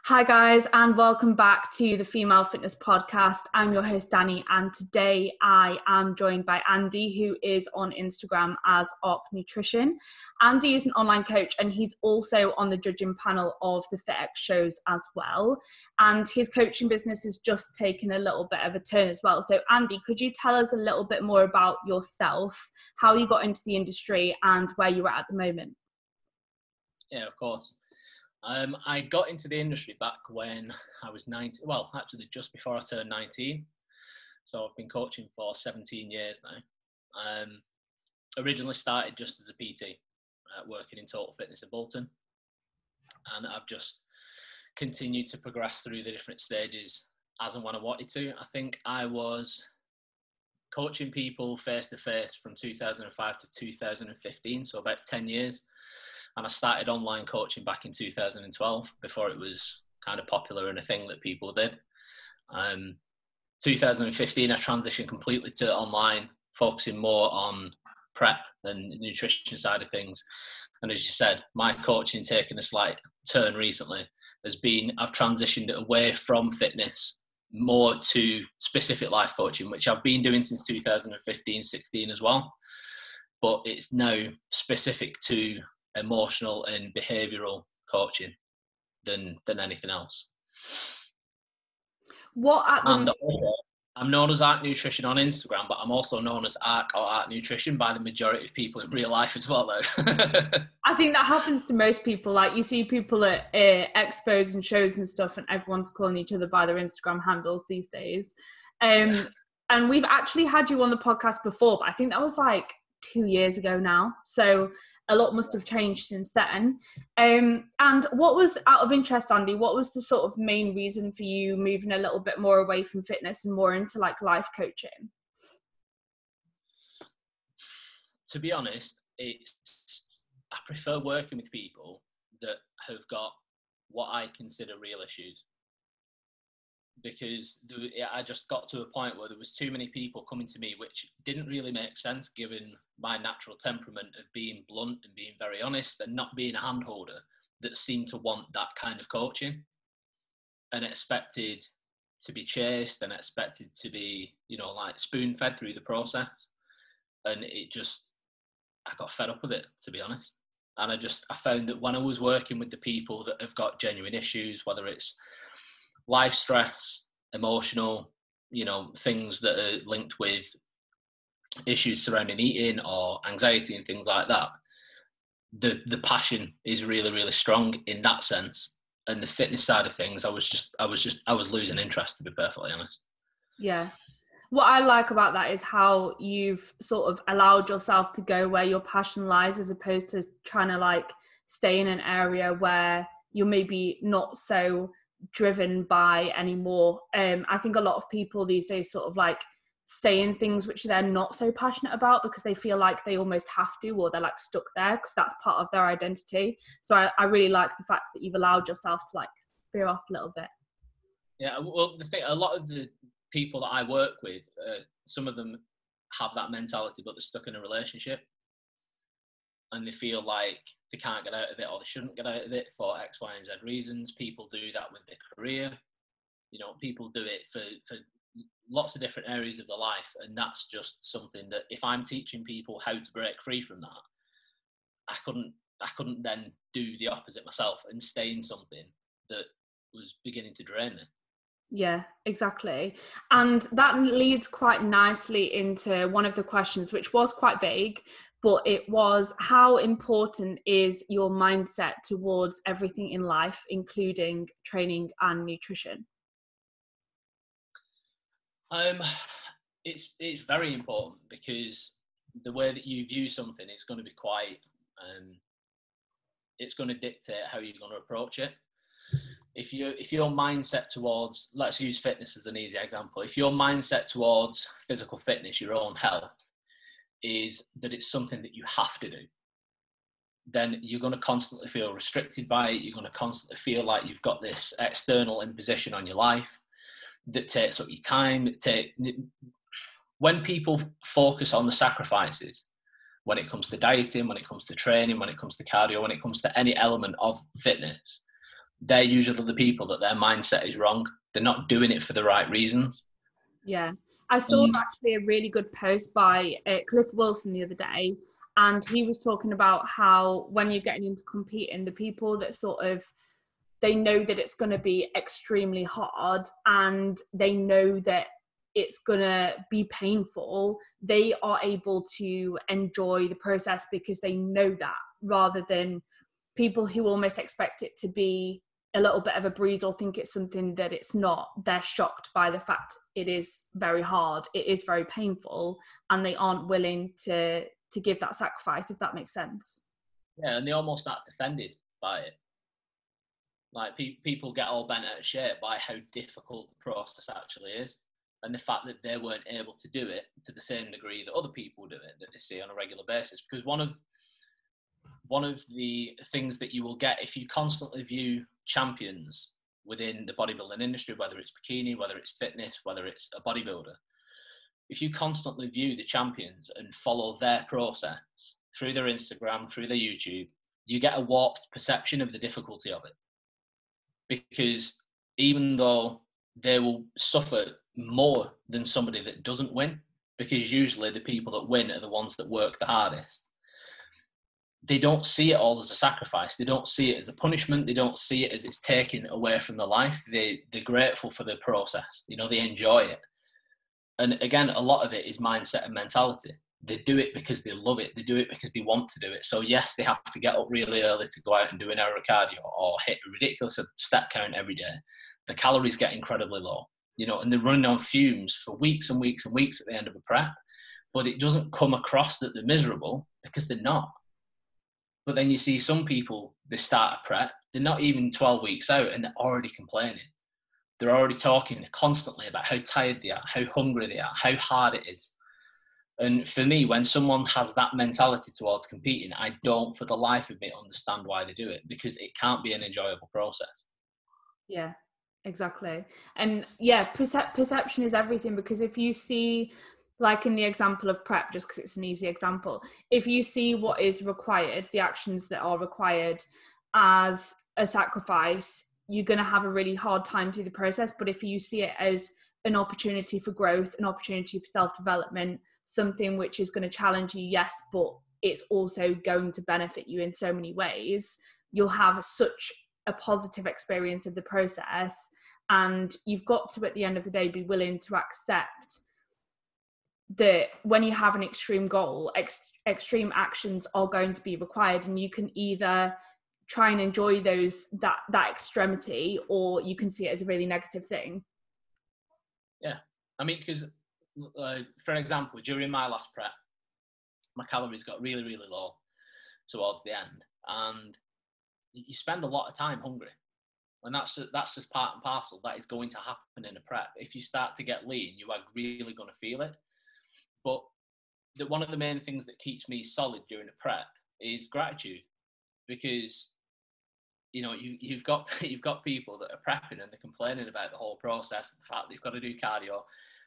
Hi guys, and welcome back to the Female Fitness Podcast. I'm your host Danny, and today I am joined by Andy, who is on Instagram as Op Nutrition. Andy is an online coach, and he's also on the judging panel of the FitX shows as well. And his coaching business has just taken a little bit of a turn as well. So Andy, could you tell us a little bit more about yourself, how you got into the industry and where you're at the moment? Yeah, of course. I got into the industry back when I was 19, well, actually just before I turned 19. So I've been coaching for 17 years now. Originally started just as a PT, working in Total Fitness in Bolton. And I've just continued to progress through the different stages as and when I wanted to. I think I was coaching people face-to-face from 2005 to 2015, so about 10 years. And I started online coaching back in 2012, before it was kind of popular and a thing that people did. 2015, I transitioned completely to online, focusing more on prep and the nutrition side of things. And as you said, my coaching taken a slight turn recently has been, I've transitioned away from fitness more to specific life coaching, which I've been doing since 2015-16 as well. But it's now specific to emotional and behavioural coaching than anything else. And also, I'm known as Art Nutrition on Instagram, but I'm also known as Art or Art Nutrition by the majority of people in real life as well, though. I think that happens to most people. Like, you see people at expos and shows and stuff, and everyone's calling each other by their Instagram handles these days. And we've actually had you on the podcast before, but I think that was like 2 years ago now. So a lot must have changed since then. And what was, out of interest, Andy, what was the sort of main reason for you moving a little bit more away from fitness and more into like life coaching? To be honest, I prefer working with people that have got what I consider real issues. Because I just got to a point where there was too many people coming to me, which didn't really make sense given my natural temperament of being blunt and being very honest and not being a hand holder, that seemed to want that kind of coaching and expected to be chased and expected to be, like spoon fed through the process. And I got fed up with it, to be honest. And I found that when I was working with the people that have got genuine issues, whether it's life stress, emotional, things that are linked with issues surrounding eating or anxiety and things like that, the passion is really, really strong in that sense. And the fitness side of things, I was losing interest, to be perfectly honest. Yeah. What I like about that is how you've sort of allowed yourself to go where your passion lies, as opposed to trying to like stay in an area where you're maybe not so driven by anymore. I think a lot of people these days sort of like stay in things which they're not so passionate about because they feel like they almost have to, or they're like stuck there because that's part of their identity. So I really like the fact that you've allowed yourself to like veer off a little bit. Yeah, well, the thing, a lot of the people that I work with, some of them have that mentality, but they're stuck in a relationship and they feel like they can't get out of it, or they shouldn't get out of it for X, Y, and Z reasons. People do that with their career. People do it for lots of different areas of their life. And that's just something that if I'm teaching people how to break free from that, I couldn't then do the opposite myself and stay in something that was beginning to drain me. Yeah, exactly. And that leads quite nicely into one of the questions, which was quite vague, but it was, how important is your mindset towards everything in life, including training and nutrition? It's very important, because the way that you view something is going to be quite, it's going to dictate how you're going to approach it. If your mindset towards, let's use fitness as an easy example, if your mindset towards physical fitness, your own health, is that it's something that you have to do, then you're going to constantly feel restricted by it. You're going to constantly feel like you've got this external imposition on your life that takes up your time. When people focus on the sacrifices, when it comes to dieting, when it comes to training, when it comes to cardio, when it comes to any element of fitness, they're usually the people that their mindset is wrong. They're not doing it for the right reasons. Yeah. I saw actually a really good post by Cliff Wilson the other day, and he was talking about how when you're getting into competing, the people that sort of, they know that it's going to be extremely hard and they know that it's going to be painful, they are able to enjoy the process because they know that, rather than people who almost expect it to be a little bit of a breeze or think it's something that it's not. They're shocked by the fact it is very hard, it is very painful, and they aren't willing to give that sacrifice, if that makes sense. Yeah, and they almost act offended by it. Like people get all bent out of shape by how difficult the process actually is, and the fact that they weren't able to do it to the same degree that other people do it, that they see on a regular basis. Because one of the things that you will get if you constantly view champions within the bodybuilding industry, whether it's bikini, whether it's fitness, whether it's a bodybuilder, if you constantly view the champions and follow their process through their Instagram, through their YouTube, you get a warped perception of the difficulty of it. Because even though they will suffer more than somebody that doesn't win, because usually the people that win are the ones that work the hardest, they don't see it all as a sacrifice. They don't see it as a punishment. They don't see it as it's taken away from their life. They're grateful for the process. You know, they enjoy it. And again, a lot of it is mindset and mentality. They do it because they love it. They do it because they want to do it. So yes, they have to get up really early to go out and do an hour of cardio or hit a ridiculous step count every day. The calories get incredibly low, you know, and they're running on fumes for weeks and weeks and weeks at the end of a prep. But it doesn't come across that they're miserable, because they're not. But then you see some people, they start a prep, they're not even 12 weeks out and they're already complaining. They're already talking constantly about how tired they are, how hungry they are, how hard it is. And for me, when someone has that mentality towards competing, I don't for the life of me understand why they do it, because it can't be an enjoyable process. Yeah, exactly. And yeah, perception is everything, because if you see, like in the example of prep, just because it's an easy example, if you see what is required, the actions that are required as a sacrifice, you're going to have a really hard time through the process. But if you see it as an opportunity for growth, an opportunity for self-development, something which is going to challenge you, yes, but it's also going to benefit you in so many ways, you'll have such a positive experience of the process. And you've got to, at the end of the day, be willing to accept that when you have an extreme goal, extreme actions are going to be required, and you can either try and enjoy that extremity, or you can see it as a really negative thing. Yeah, I mean, because for example, during my last prep, my calories got really, really low towards the end, and you spend a lot of time hungry, and that's just part and parcel. That is going to happen in a prep. If you start to get lean, you are really going to feel it. But one of the main things that keeps me solid during a prep is gratitude, because you know you've got people that are prepping and they're complaining about the whole process, the fact they've got to do cardio.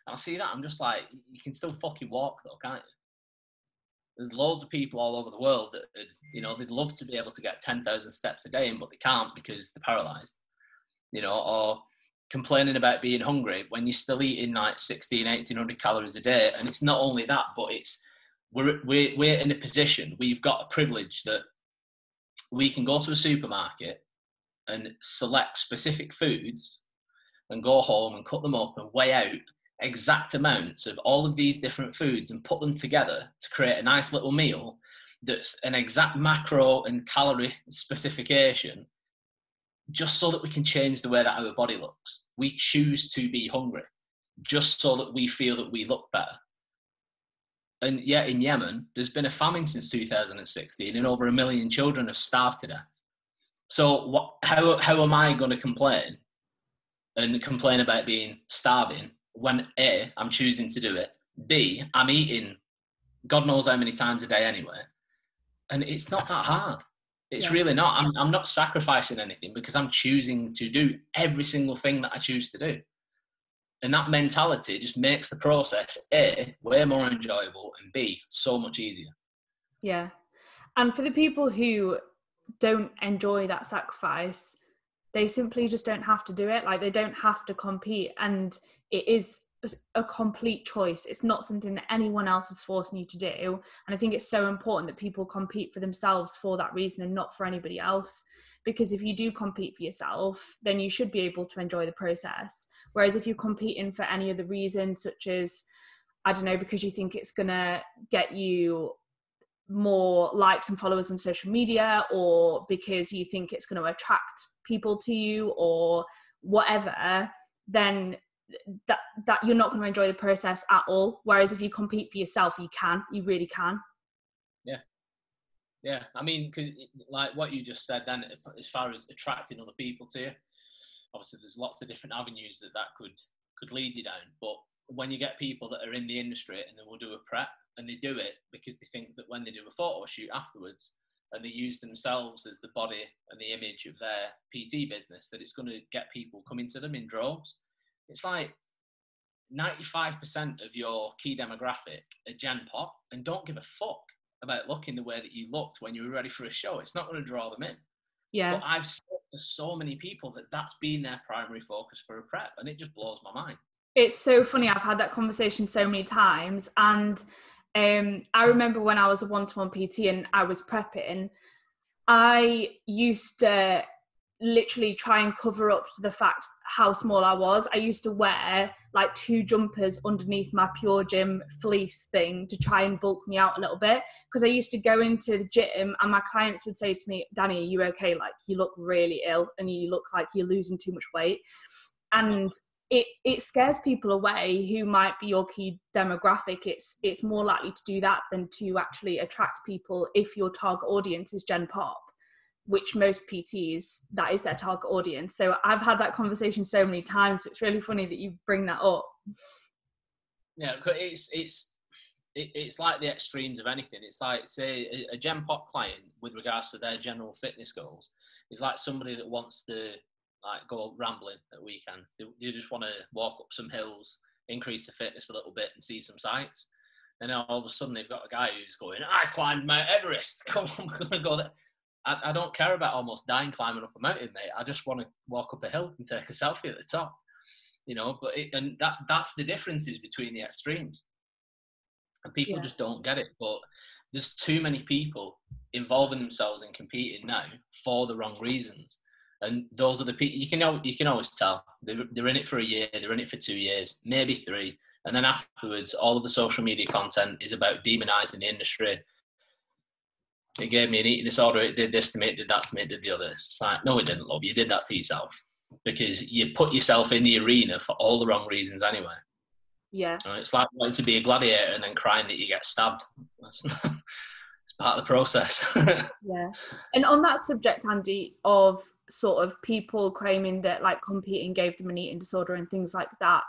And I see that, I'm just like, you can still fucking walk though, can't you? There's loads of people all over the world that, you know, they'd love to be able to get 10,000 steps a day in, but they can't because they're paralyzed, you know, or complaining about being hungry when you're still eating like 1,800 calories a day. And it's not only that, but it's, we're in a position, we've got a privilege that we can go to a supermarket and select specific foods and go home and cut them up and weigh out exact amounts of all of these different foods and put them together to create a nice little meal that's an exact macro and calorie specification, just so that we can change the way that our body looks. We choose to be hungry just so that we feel that we look better. And yet in Yemen, there's been a famine since 2016 and over 1 million children have starved to death. So how am I going to complain about being starving when A, I'm choosing to do it, B, I'm eating God knows how many times a day anyway, and it's not that hard. It's really not. I'm not sacrificing anything because I'm choosing to do every single thing that I choose to do. And that mentality just makes the process, A, way more enjoyable, and B, so much easier. Yeah. And for the people who don't enjoy that sacrifice, they simply just don't have to do it. Like, they don't have to compete, and it is a complete choice. It's not something that anyone else is forcing you to do. And I think it's so important that people compete for themselves for that reason and not for anybody else. Because if you do compete for yourself, then you should be able to enjoy the process. Whereas if you're competing for any other reason, such as, I don't know, because you think it's gonna get you more likes and followers on social media, or because you think it's going to attract people to you, or whatever, then that you're not going to enjoy the process at all. Whereas if you compete for yourself, you really can. Yeah, I mean, like what you just said then, as far as attracting other people to you, obviously there's lots of different avenues that could lead you down. But when you get people that are in the industry and they will do a prep, and they do it because they think that when they do a photo shoot afterwards and they use themselves as the body and the image of their PT business, that it's going to get people coming to them in droves. It's like 95% of your key demographic are Gen Pop and don't give a fuck about looking the way that you looked when you were ready for a show. It's not going to draw them in. Yeah. But I've spoken to so many people that's been their primary focus for a prep, and it just blows my mind. It's so funny. I've had that conversation so many times, and I remember when I was a one-to-one PT and I was prepping, I used to literally try and cover up the fact how small I was. I used to wear like 2 jumpers underneath my Pure Gym fleece thing to try and bulk me out a little bit, because I used to go into the gym and my clients would say to me, Danni, are you okay? Like, you look really ill and you look like you're losing too much weight. And it scares people away who might be your key demographic. It's more likely to do that than to actually attract people if your target audience is Gen Pop, which most PTs, that is their target audience. So I've had that conversation so many times. So it's really funny that you bring that up. Yeah, it's like the extremes of anything. It's like, say, a Gen Pop client with regards to their general fitness goals is like somebody that wants to like go rambling at weekends. They just want to walk up some hills, increase the fitness a little bit and see some sights. And then all of a sudden they've got a guy who's going, I climbed Mount Everest. Come on, we're going to go there. I don't care about almost dying climbing up a mountain, mate. I just want to walk up a hill and take a selfie at the top, you know. But that's the differences between the extremes, and people just don't get it. But there's too many people involving themselves in competing now for the wrong reasons. And those are the people you can always tell they're in it for a year, they're in it for 2 years, maybe 3, and then afterwards, all of the social media content is about demonizing the industry. It gave me an eating disorder. It did this to me. It did that to me. It did the other. It's like, no, it didn't, love. You did that to yourself because you put yourself in the arena for all the wrong reasons anyway. Yeah. It's like wanting to be a gladiator and then crying that you get stabbed. It's part of the process. Yeah. And on that subject, Andy, of sort of people claiming that like competing gave them an eating disorder and things like that,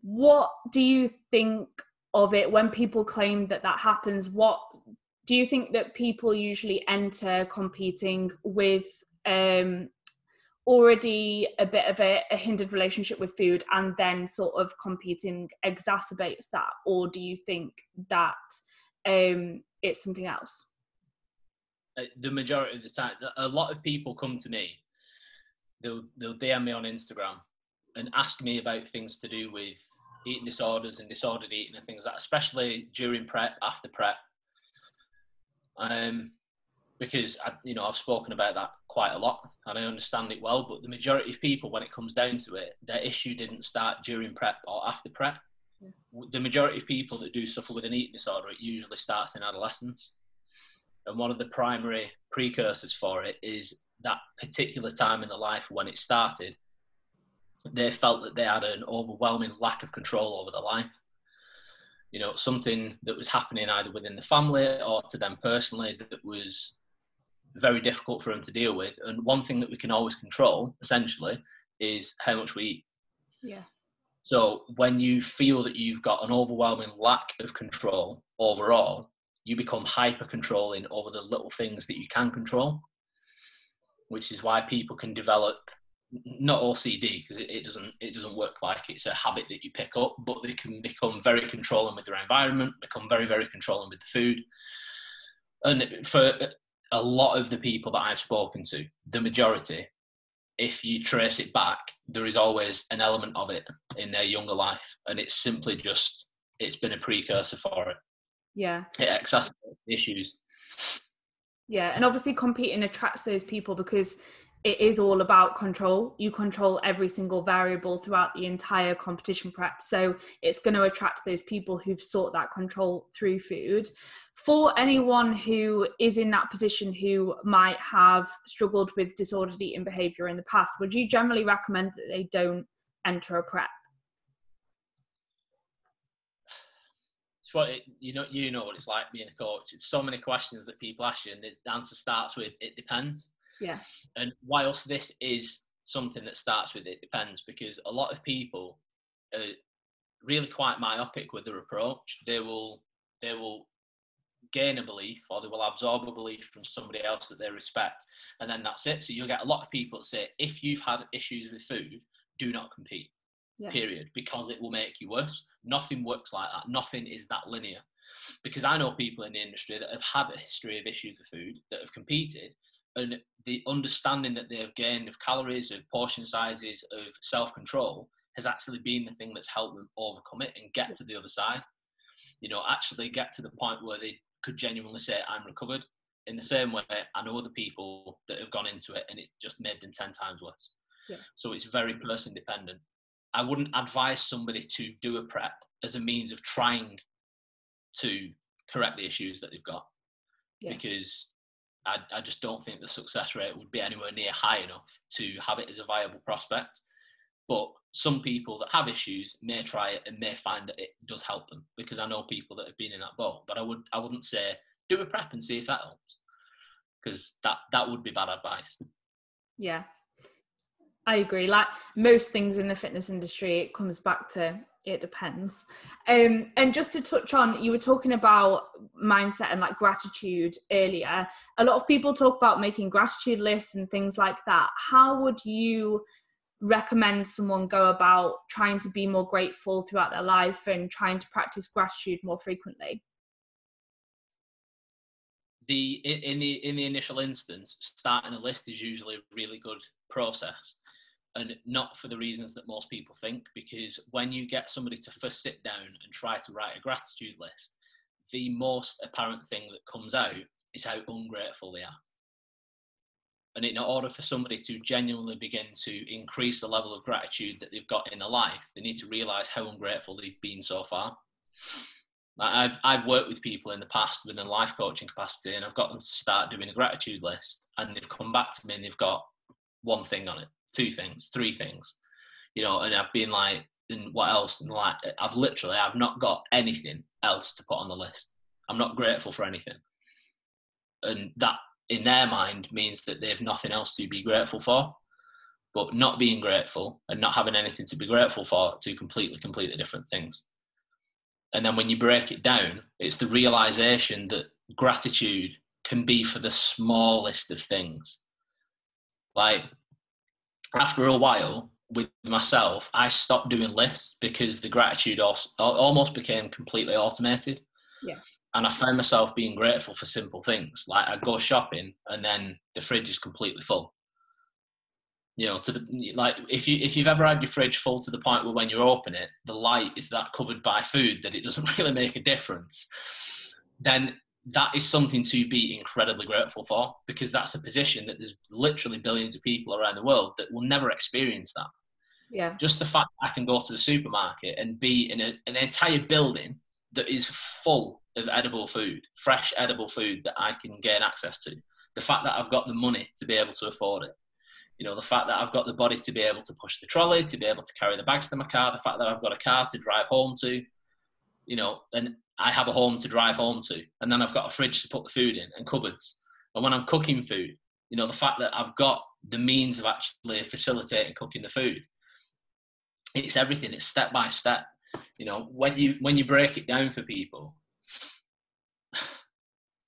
what do you think of it when people claim that happens? What do you think that people usually enter competing with already a bit of a hindered relationship with food, and then sort of competing exacerbates that? Or do you think that it's something else? The majority of the time, a lot of people come to me, they'll DM me on Instagram and ask me about things to do with eating disorders and disordered eating and things like that, especially during prep, after prep. Because I've spoken about that quite a lot and I understand it well, but the majority of people, when it comes down to it, their issue didn't start during prep or after prep. Yeah. The majority of people that do suffer with an eating disorder, it usually starts in adolescence. And one of the primary precursors for it is that particular time in their life when it started, they felt that they had an overwhelming lack of control over their life. You know, something that was happening either within the family or to them personally that was very difficult for them to deal with. And one thing that we can always control, essentially, is how much we eat. Yeah. So when you feel that you've got an overwhelming lack of control overall, you become hyper controlling over the little things that you can control, which is why people can develop, not OCD, because it doesn't work like it's a habit that you pick up, but they can become very controlling with their environment, become very, very controlling with the food. And for a lot of the people that I've spoken to, the majority, if you trace it back, there is always an element of it in their younger life, and it's simply just, it's been a precursor for it. Yeah. It exacerbates issues. Yeah, and obviously competing attracts those people because it is all about control. You control every single variable throughout the entire competition prep. So it's going to attract those people who've sought that control through food. For anyone who is in that position who might have struggled with disordered eating behavior in the past, would you generally recommend that they don't enter a prep? It's what you know what it's like being a coach. It's so many questions that people ask you, and the answer starts with "it depends." Yeah. And whilst this is something that starts with "it depends," because a lot of people are really quite myopic with their approach. They will gain a belief, or they will absorb a belief from somebody else that they respect, and then that's it. So you'll get a lot of people that say, if you've had issues with food, do not compete. Yeah. Period, because it will make you worse. Nothing works like that. Nothing is that linear. Because I know people in the industry that have had a history of issues with food, that have competed, and the understanding that they have gained of calories, of portion sizes, of self-control has actually been the thing that's helped them overcome it and get to the other side. Actually get to the point where they could genuinely say, I'm recovered. In the same way, I know other people that have gone into it and it's just made them 10 times worse. Yeah. So it's very person dependent. I wouldn't advise somebody to do a prep as a means of trying to correct the issues that they've got. Yeah. Because I just don't think the success rate would be anywhere near high enough to have it as a viable prospect. But some people that have issues may try it and may find that it does help them, because I know people that have been in that boat. But I wouldn't say do a prep and see if that helps, because that would be bad advice. Yeah, I agree. Like most things in the fitness industry, it comes back to it depends. And just to touch on, you were talking about mindset and like gratitude earlier. A lot of people talk about making gratitude lists and things like that. How would you recommend someone go about trying to be more grateful throughout their life and trying to practice gratitude more frequently? In the initial instance, starting a list is usually a really good process, and not for the reasons that most people think, because when you get somebody to first sit down and try to write a gratitude list, the most apparent thing that comes out is how ungrateful they are. And in order for somebody to genuinely begin to increase the level of gratitude that they've got in their life, they need to realise how ungrateful they've been so far. I've worked with people in the past within a life coaching capacity, and I've got them to start doing a gratitude list, and they've come back to me and they've got one thing on it, 2 things, 3 things, and I've been like, and what else? And like, I've not got anything else to put on the list. I'm not grateful for anything. And that, in their mind, means that they have nothing else to be grateful for. But not being grateful and not having anything to be grateful for are 2 completely different things. And then when you break it down, it's the realization that gratitude can be for the smallest of things. Like, after a while with myself, I stopped doing lists because the gratitude almost became completely automated. Yeah. And I found myself being grateful for simple things. Like, I'd go shopping and then the fridge is completely full. If you've ever had your fridge full to the point where when you open it, the light is that covered by food that it doesn't really make a difference, then that is something to be incredibly grateful for, because that's a position that there's literally billions of people around the world that will never experience that. Yeah. Just the fact that I can go to the supermarket and be in an entire building that is full of edible food, fresh edible food that I can gain access to. The fact that I've got the money to be able to afford it. The fact that I've got the body to be able to push the trolley, to be able to carry the bags to my car, the fact that I've got a car to drive home to, and I have a home to drive home to, and then I've got a fridge to put the food in and cupboards. And when I'm cooking food, the fact that I've got the means of actually facilitating cooking the food, it's everything. It's step by step. When you break it down for people,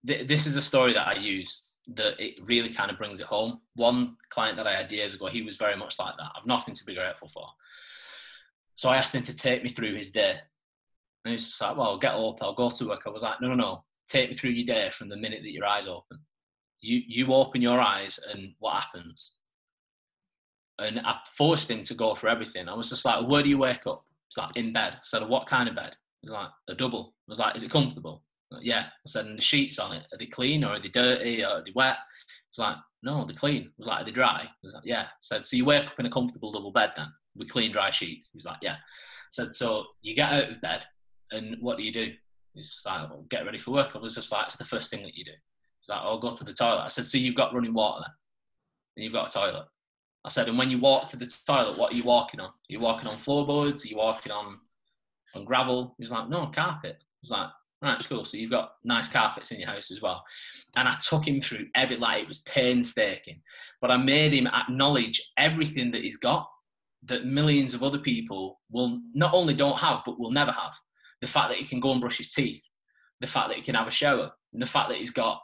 this is a story that I use, that it really kind of brings it home. One client that I had years ago, he was very much like that. I've nothing to be grateful for. So I asked him to take me through his day. And he was just like, well, I'll get up, I'll go to work. I was like, no. Take me through your day from the minute that your eyes open. You open your eyes and what happens? And I forced him to go for everything. I was just like, where do you wake up? He's like, in bed. I said, what kind of bed? He's like, a double. I was like, is it comfortable? Like, yeah. I said, and the sheets on it, are they clean or are they dirty or are they wet? He's like, no, they're clean. I was like, are they dry? I was like, yeah. I said, so you wake up in a comfortable double bed then with clean, dry sheets? He was like, yeah. I said, so you get out of bed and what do you do? He's like, well, get ready for work. I was just like, it's the first thing that you do. He's like, I'll go to the toilet. I said, so you've got running water then? And you've got a toilet? I said, and when you walk to the toilet, what are you walking on? Are you walking on floorboards? Are you walking on gravel? He's like, no, carpet. He's like, right, cool. So you've got nice carpets in your house as well. And I took him through it was painstaking, but I made him acknowledge everything that he's got that millions of other people will not only don't have, but will never have. The fact that he can go and brush his teeth, the fact that he can have a shower, and the fact that he's got,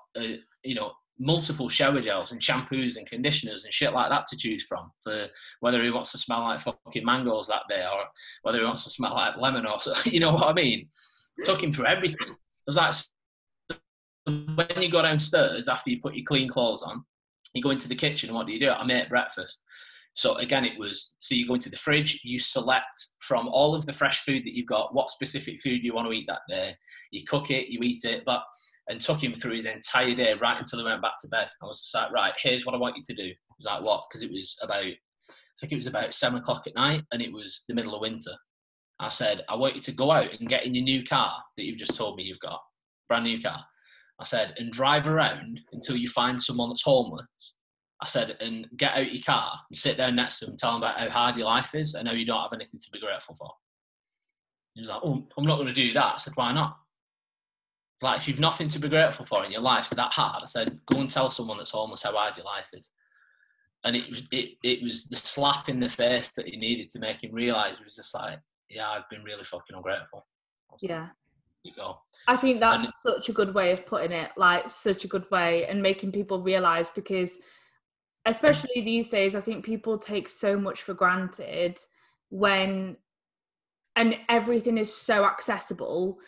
multiple shower gels and shampoos and conditioners and shit like that to choose from for whether he wants to smell like fucking mangoes that day or whether he wants to smell like lemon or so, you know what I mean? Took him through everything. It was like, when you go downstairs after you put your clean clothes on, you go into the kitchen and what do? I make breakfast. So again, so you go into the fridge, you select from all of the fresh food that you've got, what specific food you want to eat that day. You cook it, you eat it, and took him through his entire day right until he went back to bed. I was just like, right, here's what I want you to do. He was like, what? Because it was about 7 o'clock at night and it was the middle of winter. I said, I want you to go out and get in your new car that you've just told me you've got, brand new car. I said, and drive around until you find someone that's homeless. I said, and get out your car and sit down next to them and tell them about how hard your life is and how you don't have anything to be grateful for. He was like, oh, I'm not going to do that. I said, why not? It's like, if you've nothing to be grateful for in your life, that hard. I said, go and tell someone that's homeless how hard your life is. And it was the slap in the face that he needed to make him realise. It was just like, yeah, I've been really fucking ungrateful. Yeah. You go. I think that's such a good way of putting it, like such a good way and making people realise, because especially these days, I think people take so much for granted and everything is so accessible.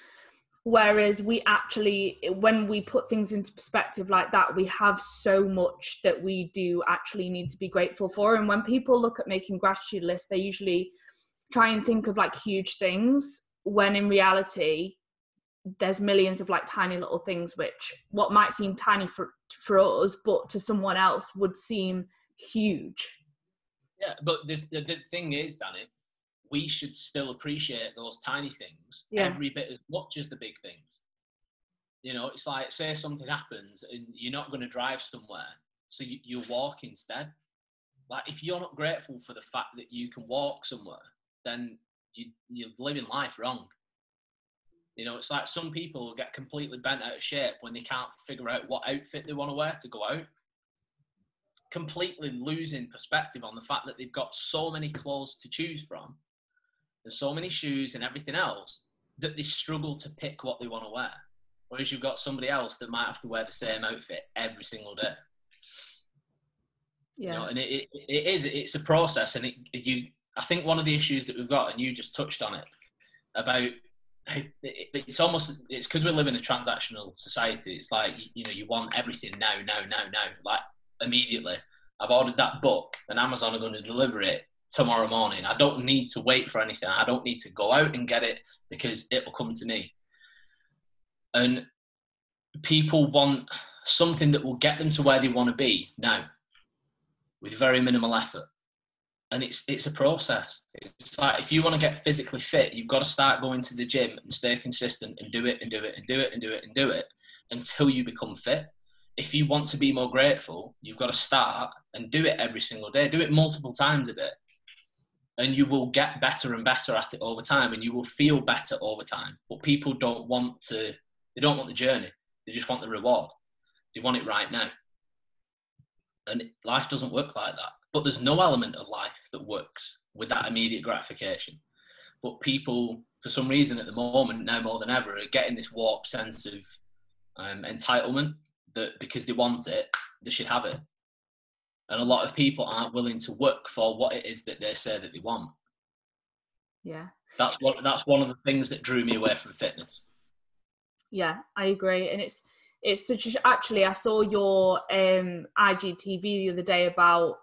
Whereas we actually, when we put things into perspective like that, we have so much that we do actually need to be grateful for. And when people look at making gratitude lists, they usually try and think of like huge things, when in reality, there's millions of like tiny little things, which what might seem tiny for us, but to someone else would seem huge. Yeah, but the thing is, Danni, we should still appreciate those tiny things every bit as much as the big things. You know, it's like, say something happens and you're not going to drive somewhere, so you walk instead. Like, if you're not grateful for the fact that you can walk somewhere, then you're living life wrong. You know, it's like some people get completely bent out of shape when they can't figure out what outfit they want to wear to go out. Completely losing perspective on the fact that they've got so many clothes to choose from. There's so many shoes and everything else that they struggle to pick what they want to wear. Whereas you've got somebody else that might have to wear the same outfit every single day. Yeah. You know, and it's a process. And I think one of the issues that we've got, and you just touched on it, about it's because we live in a transactional society. It's like, you want everything now, like immediately. I've ordered that book and Amazon are going to deliver it tomorrow morning. I don't need to wait for anything. I don't need to go out and get it because it will come to me. And people want something that will get them to where they want to be now with very minimal effort. And it's a process. It's like, if you want to get physically fit, you've got to start going to the gym and stay consistent and do it until you become fit. If you want to be more grateful, you've got to start and do it every single day. Do it multiple times a day. And you will get better and better at it over time, and you will feel better over time. But people don't want the journey. They just want the reward. They want it right now. And life doesn't work like that. But there's no element of life that works with that immediate gratification. But people, for some reason at the moment, now more than ever, are getting this warped sense of entitlement, that because they want it, they should have it. And a lot of people aren't willing to work for what it is that they say that they want. Yeah. That's one of the things that drew me away from fitness. Yeah, I agree. And it's such actually, I saw your IGTV the other day about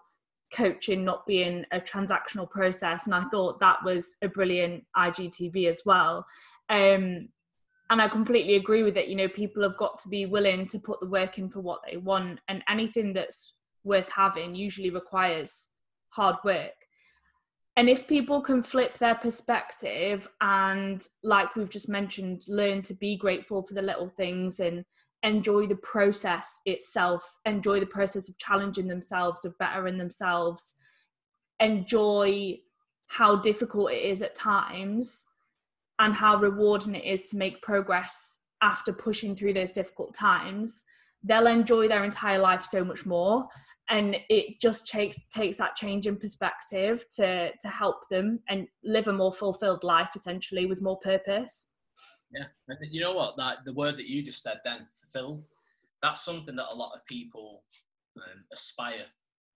coaching not being a transactional process. And I thought that was a brilliant IGTV as well. And I completely agree with it. You know, people have got to be willing to put the work in for what they want, and anything that's worth having usually requires hard work. And if people can flip their perspective and, like we've just mentioned, learn to be grateful for the little things and enjoy the process itself, enjoy the process of challenging themselves, of bettering themselves, enjoy how difficult it is at times and how rewarding it is to make progress after pushing through those difficult times, they'll enjoy their entire life so much more. And it just takes that change in perspective to help them and live a more fulfilled life, essentially, with more purpose. Yeah, and you know what? That the word that you just said then, fulfill, that's something that a lot of people aspire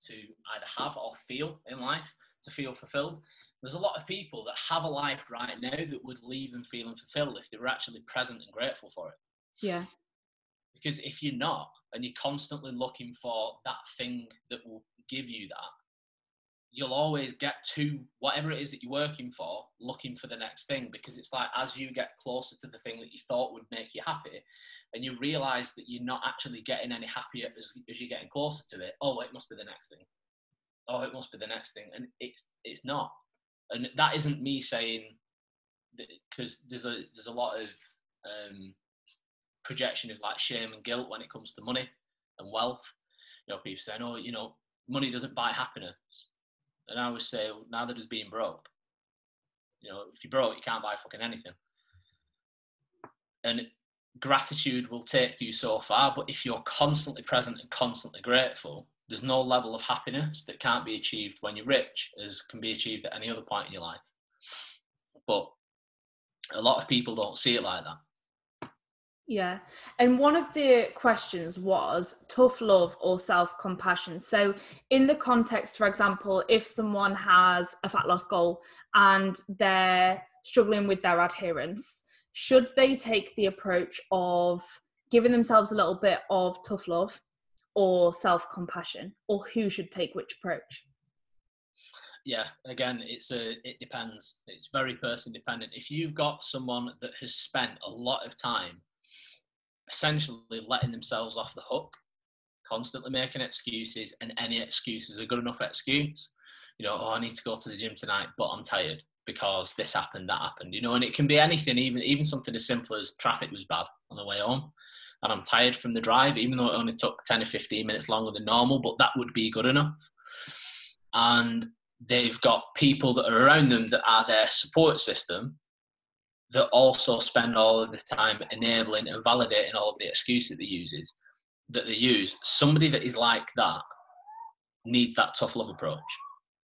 to either have or feel in life, to feel fulfilled. There's a lot of people that have a life right now that would leave them feeling fulfilled if they were actually present and grateful for it. Yeah. Because if you're not, and you're constantly looking for that thing that will give you that, you'll always get to whatever it is that you're working for, looking for the next thing. Because it's like, as you get closer to the thing that you thought would make you happy, and you realize that you're not actually getting any happier as you're getting closer to it, oh, it must be the next thing. Oh, it must be the next thing. And it's not. And that isn't me saying, because there's a lot of projection of like shame and guilt when it comes to money and wealth. You know, people saying, oh, you know, money doesn't buy happiness. And I always say, well, neither does being broke. You know, if you're broke, you can't buy fucking anything. And gratitude will take you so far, but if you're constantly present and constantly grateful, there's no level of happiness that can't be achieved when you're rich as can be achieved at any other point in your life. But a lot of people don't see it like that. Yeah. And one of the questions was tough love or self-compassion. So in the context, for example, if someone has a fat loss goal and they're struggling with their adherence, should they take the approach of giving themselves a little bit of tough love or self-compassion, or who should take which approach? Yeah, again, it depends. It's very person dependent. If you've got someone that has spent a lot of time essentially letting themselves off the hook, constantly making excuses, and any excuse is a good enough excuse. You know, oh, I need to go to the gym tonight, but I'm tired because this happened, that happened. You know, and it can be anything, even something as simple as traffic was bad on the way home, and I'm tired from the drive, even though it only took 10 or 15 minutes longer than normal, but that would be good enough. And they've got people that are around them that are their support system that also spend all of the time enabling and validating all of the excuses that they use. Somebody that is like that needs that tough love approach.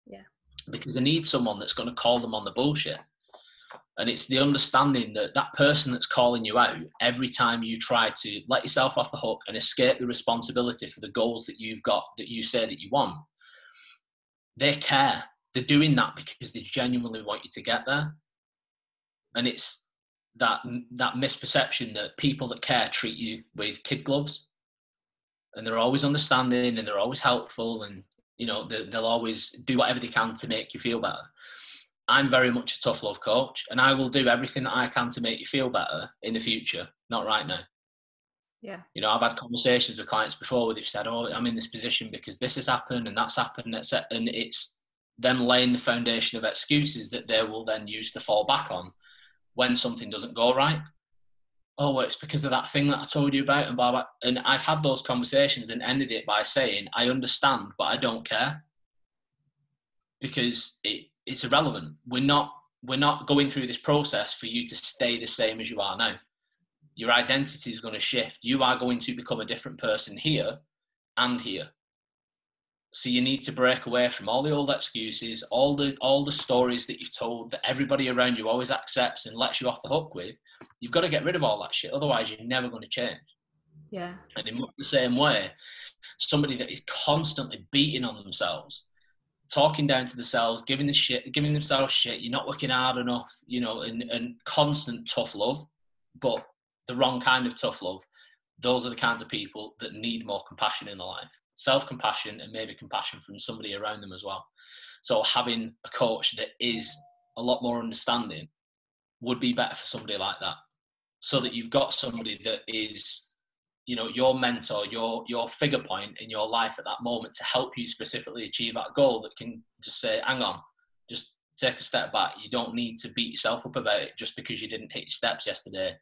Yeah. Because they need someone that's going to call them on the bullshit. And it's the understanding that that person that's calling you out every time you try to let yourself off the hook and escape the responsibility for the goals that you've got, that you say that you want, they care. They're doing that because they genuinely want you to get there. And it's that misperception that people that care treat you with kid gloves, and they're always understanding and they're always helpful, and you know they'll always do whatever they can to make you feel better. I'm very much a tough love coach, and I will do everything that I can to make you feel better in the future, not right now. Yeah. You know, I've had conversations with clients before where they've said, oh, I'm in this position because this has happened and that's happened, etc. And it's them laying the foundation of excuses that they will then use to fall back on when something doesn't go right. Oh, well, it's because of that thing that I told you about and blah, blah. And I've had those conversations and ended it by saying, I understand, but I don't care. Because it's irrelevant. We're not going through this process for you to stay the same as you are now. Your identity is going to shift. You are going to become a different person here and here. So you need to break away from all the old excuses, all the stories that you've told that everybody around you always accepts and lets you off the hook with. You've got to get rid of all that shit. Otherwise, you're never going to change. Yeah. And in the same way, somebody that is constantly beating on themselves, talking down to themselves, giving themselves shit, you're not working hard enough, you know, and constant tough love, but the wrong kind of tough love, those are the kinds of people that need more compassion in their life. self-compassion and maybe compassion from somebody around them as well. So having a coach that is a lot more understanding would be better for somebody like that, so that you've got somebody that is, you know, your mentor, your figure point in your life at that moment to help you specifically achieve that goal, that can just say, hang on, just take a step back. You don't need to beat yourself up about it just because you didn't hit your steps yesterday,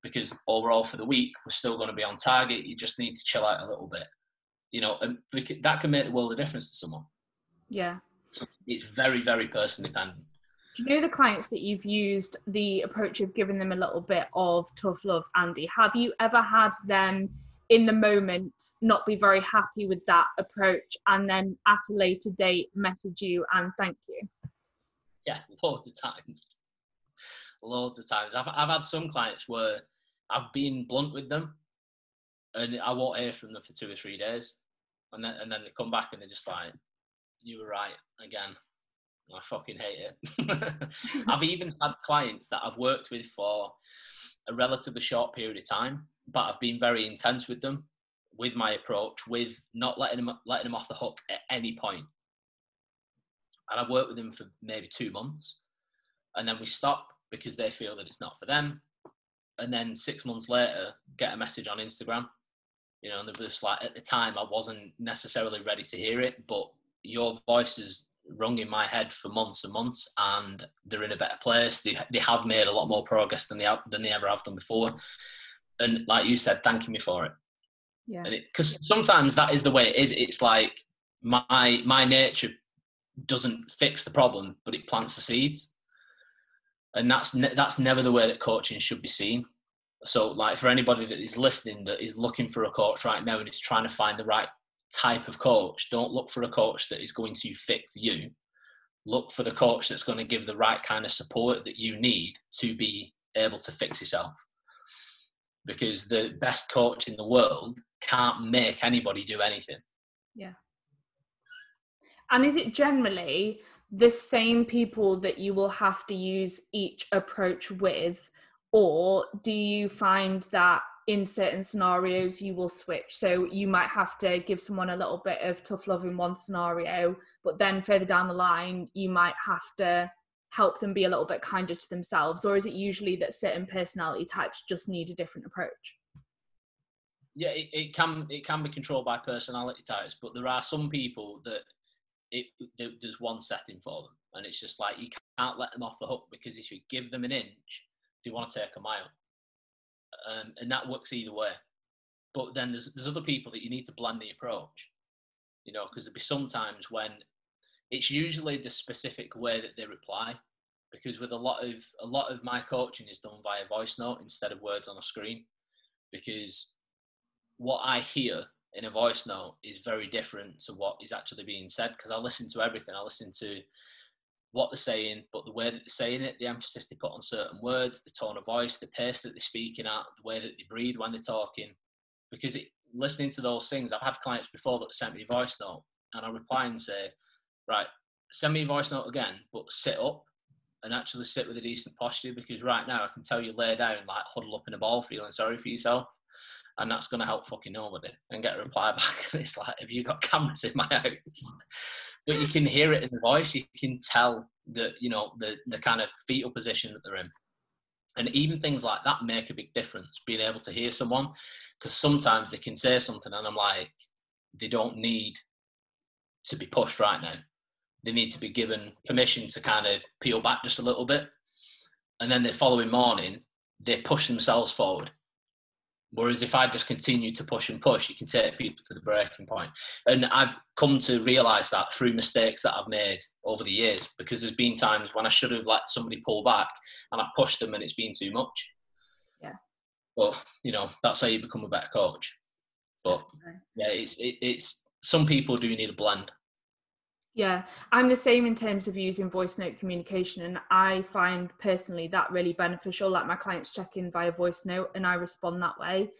because overall for the week, we're still going to be on target. You just need to chill out a little bit, you know, and that can make the world of difference to someone. Yeah. So it's very, very person dependent. Do you know the clients that you've used the approach of giving them a little bit of tough love, Andy? Have you ever had them in the moment not be very happy with that approach and then at a later date message you and thank you? Yeah, loads of times. Loads of times. I've had some clients where I've been blunt with them and I won't hear from them for 2 or 3 days. And then they come back and they're just like, you were right again. I fucking hate it. I've even had clients that I've worked with for a relatively short period of time, but I've been very intense with them, with my approach, with not letting them off the hook at any point. And I've worked with them for maybe 2 months, and then we stop because they feel that it's not for them. And then 6 months later, get a message on Instagram, you know, and they're just like, at the time, I wasn't necessarily ready to hear it, but your voice is rung in my head for months and months, and they're in a better place. They have made a lot more progress than they ever have done before. And like you said, thanking me for it. Yeah. And because sometimes that is the way it is. It's like my nature doesn't fix the problem, but it plants the seeds. And that's never the way that coaching should be seen. So like for anybody that is listening, that is looking for a coach right now and is trying to find the right type of coach, don't look for a coach that is going to fix you. Look for the coach that's going to give the right kind of support that you need to be able to fix yourself. Because the best coach in the world can't make anybody do anything. Yeah. And is it generally the same people that you will have to use each approach with, or do you find that in certain scenarios you will switch? So you might have to give someone a little bit of tough love in one scenario, but then further down the line you might have to help them be a little bit kinder to themselves? Or is it usually that certain personality types just need a different approach? Yeah, it can be controlled by personality types, but there are some people that there's one setting for them, and it's just like you can't let them off the hook, because if you give them an inch, they want to take a mile. And that works either way. But then there's other people that you need to blend the approach, you know, because there'll be some times when it's usually the specific way that they reply, because with a lot of my coaching is done via voice note instead of words on a screen, because what I hear in a voice note is very different to what is actually being said, because I listen to everything. I listen to what they're saying, but the way that they're saying it, the emphasis they put on certain words, the tone of voice, the pace that they're speaking at, the way that they breathe when they're talking. Because listening to those things, I've had clients before that sent me a voice note, and I reply and say, right, send me a voice note again, but sit up and actually sit with a decent posture, because right now I can tell you lay down, like huddle up in a ball, feeling sorry for yourself. And that's going to help fucking nobody. And get a reply back. And it's like, have you got cameras in my house? But you can hear it in the voice. You can tell that, you know, the kind of fetal position that they're in. And even things like that make a big difference, being able to hear someone. Because sometimes they can say something and I'm like, they don't need to be pushed right now. They need to be given permission to kind of peel back just a little bit. And then the following morning, they push themselves forward. Whereas if I just continue to push and push, you can take people to the breaking point. And I've come to realise that through mistakes that I've made over the years, because there's been times when I should have let somebody pull back and I've pushed them and it's been too much. Yeah. But, you know, that's how you become a better coach. But yeah, it's some people do need a blend. Yeah, I'm the same in terms of using voice note communication, and I find personally that really beneficial. Like my clients check in via voice note and I respond that way.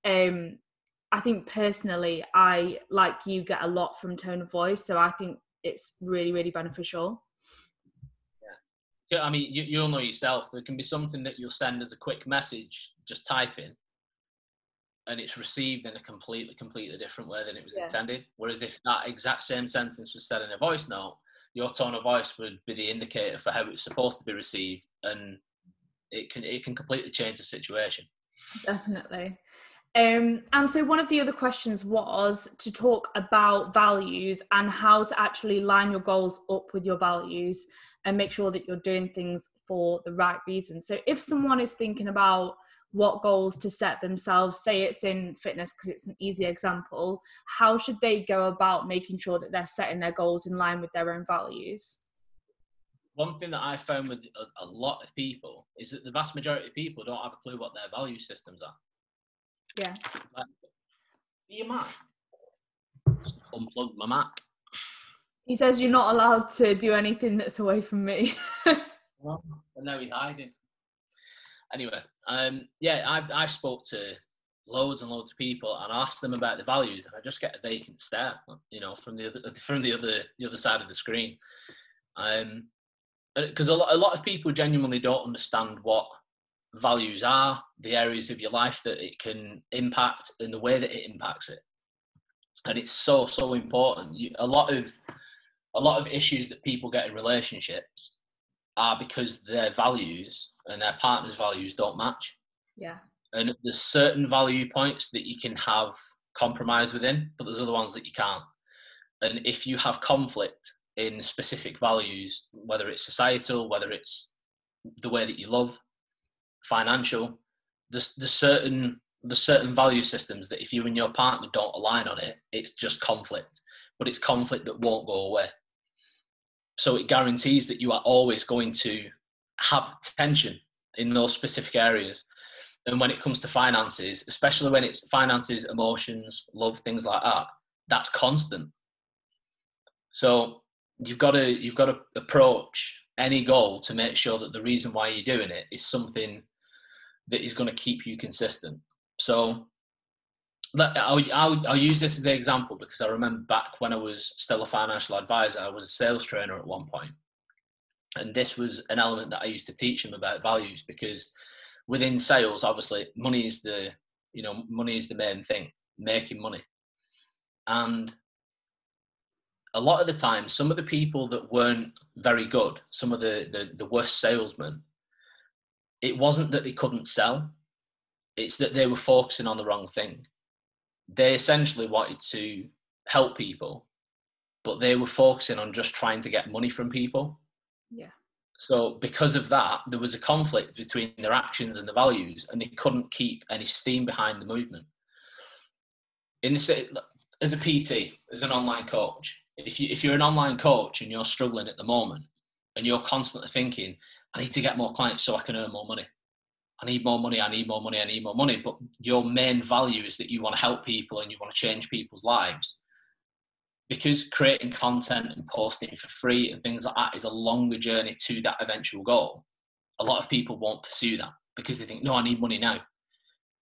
I think personally, I, like you, get a lot from tone of voice, so I think it's really, really beneficial. Yeah, I mean, you'll know yourself. There can be something that you'll send as a quick message, just typing, and it's received in a completely different way than it was Yeah. intended. Whereas if that exact same sentence was said in a voice note, your tone of voice would be the indicator for how it's supposed to be received, and it can completely change the situation. Definitely. And so one of the other questions was to talk about values and how to actually line your goals up with your values and make sure that you're doing things for the right reasons. So if someone is thinking about what goals to set themselves, say it's in fitness because it's an easy example, how should they go about making sure that they're setting their goals in line with their own values? One thing that I found with a lot of people is that the vast majority of people don't have a clue what their value systems are. Yeah. Like, do you mind? Just unplug my Mac. He says you're not allowed to do anything that's away from me. Well, now he's hiding. Anyway, I spoke to loads and loads of people, and I asked them about the values, and I just get a vacant stare, from the other side of the screen. Because a lot of people genuinely don't understand what values are, the areas of your life that it can impact, and the way that it impacts it. And it's so important. A lot of issues that people get in relationships are because their values and their partner's values don't match. Yeah. And there's certain value points that you can have compromise within, but there's other ones that you can't. And if you have conflict in specific values, whether it's societal, whether it's the way that you love, financial, there's certain value systems that if you and your partner don't align on it, it's just conflict. But it's conflict that won't go away. So it guarantees that you are always going to have tension in those specific areas. And when it comes to finances, especially when it's finances, emotions, love, things like that, that's constant. So you've got to approach any goal to make sure that the reason why you're doing it is something that is going to keep you consistent. So I'll use this as an example because I remember back when I was still a financial advisor, I was a sales trainer at one point. And this was an element that I used to teach them about values, because within sales, obviously, money is the main thing, making money. And a lot of the time, some of the people that weren't very good, some of the worst salesmen, it wasn't that they couldn't sell, it's that they were focusing on the wrong thing. They essentially wanted to help people, but they were focusing on just trying to get money from people. Yeah. So because of that, there was a conflict between their actions and the values, and they couldn't keep any steam behind the movement. As a PT, as an online coach, if you're an online coach and you're struggling at the moment and you're constantly thinking, I need to get more clients so I can earn more money. I need more money, I need more money, I need more money. But your main value is that you want to help people and you want to change people's lives. Because creating content and posting for free and things like that is a longer journey to that eventual goal. A lot of people won't pursue that because they think, no, I need money now.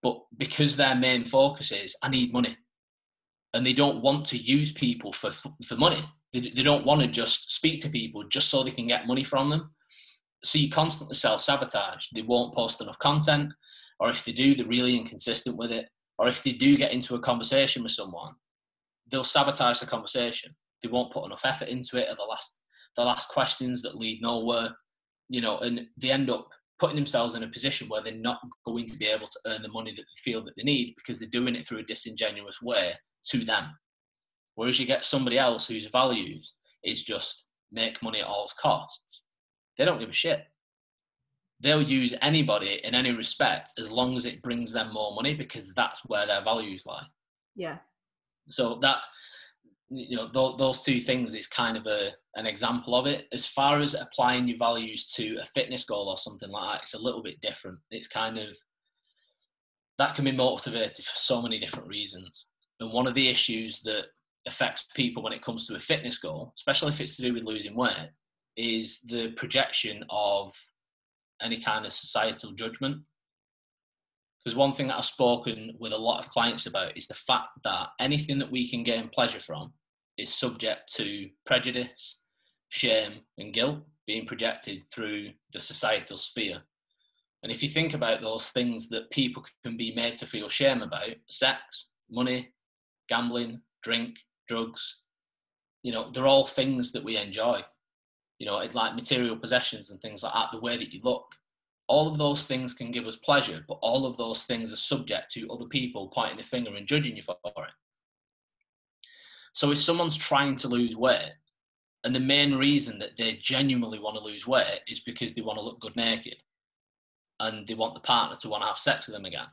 But because their main focus is, I need money. And they don't want to use people for money. They don't want to just speak to people just so they can get money from them. So you constantly self-sabotage. They won't post enough content, or if they do, they're really inconsistent with it. Or if they do get into a conversation with someone, they'll sabotage the conversation. They won't put enough effort into it, or they'll ask questions that lead nowhere, and they end up putting themselves in a position where they're not going to be able to earn the money that they feel that they need because they're doing it through a disingenuous way to them. Whereas you get somebody else whose values is just make money at all costs. They don't give a shit. They'll use anybody in any respect as long as it brings them more money because that's where their values lie. Yeah. So that, those two things is kind of an example of it. As far as applying your values to a fitness goal or something like that, it's a little bit different. It's kind of, that can be motivated for so many different reasons. And one of the issues that affects people when it comes to a fitness goal, especially if it's to do with losing weight, is the projection of any kind of societal judgment. Because one thing that I've spoken with a lot of clients about is the fact that anything that we can gain pleasure from is subject to prejudice, shame, and guilt being projected through the societal sphere. And if you think about those things that people can be made to feel shame about, sex, money, gambling, drink, drugs, you know, they're all things that we enjoy. You know, like material possessions and things like that, the way that you look. All of those things can give us pleasure, but all of those things are subject to other people pointing the finger and judging you for it. So if someone's trying to lose weight, and the main reason that they genuinely want to lose weight is because they want to look good naked, and they want the partner to want to have sex with them again,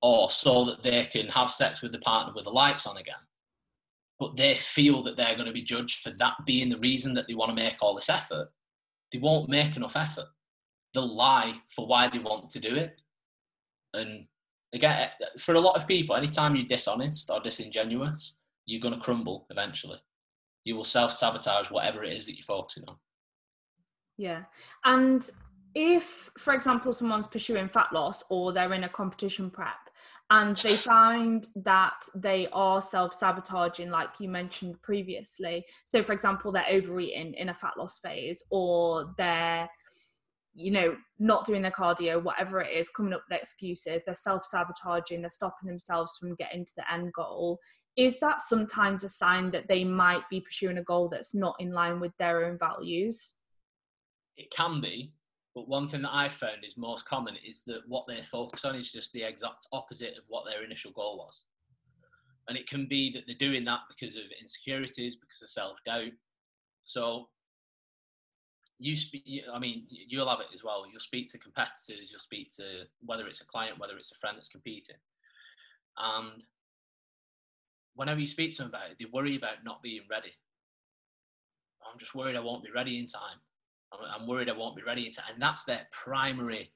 or so that they can have sex with the partner with the lights on again, but they feel that they're going to be judged for that being the reason that they want to make all this effort, they won't make enough effort. They'll lie for why they want to do it. And again, for a lot of people, anytime you're dishonest or disingenuous, you're going to crumble eventually. You will self-sabotage whatever it is that you're focusing on. Yeah. And if, for example, someone's pursuing fat loss or they're in a competition prep and they find that they are self-sabotaging, like you mentioned previously. So, for example, they're overeating in a fat loss phase, or they're, you know, not doing their cardio, whatever it is, coming up with excuses, they're self-sabotaging, they're stopping themselves from getting to the end goal. Is that sometimes a sign that they might be pursuing a goal that's not in line with their own values? It can be, but one thing that I've found is most common is that what they focus on is just the exact opposite of what their initial goal was. And it can be that they're doing that because of insecurities, because of self-doubt. So you'll have it as well. You'll speak to competitors, you'll speak to, whether it's a client, whether it's a friend that's competing. And whenever you speak to them about it, they worry about not being ready. I'm just worried I won't be ready in time. I'm worried I won't be ready in time. And that's their primary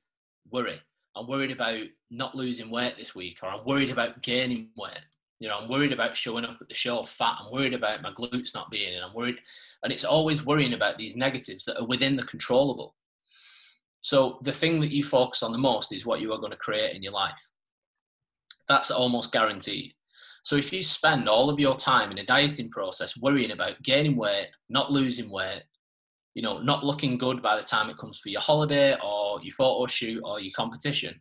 worry. I'm worried about not losing weight this week, or I'm worried about gaining weight. You know, I'm worried about showing up at the show fat. I'm worried about my glutes not being in. I'm worried. And it's always worrying about these negatives that are within the controllable. So the thing that you focus on the most is what you are going to create in your life. That's almost guaranteed. So if you spend all of your time in a dieting process worrying about gaining weight, not losing weight, you know, not looking good by the time it comes for your holiday or your photo shoot or your competition,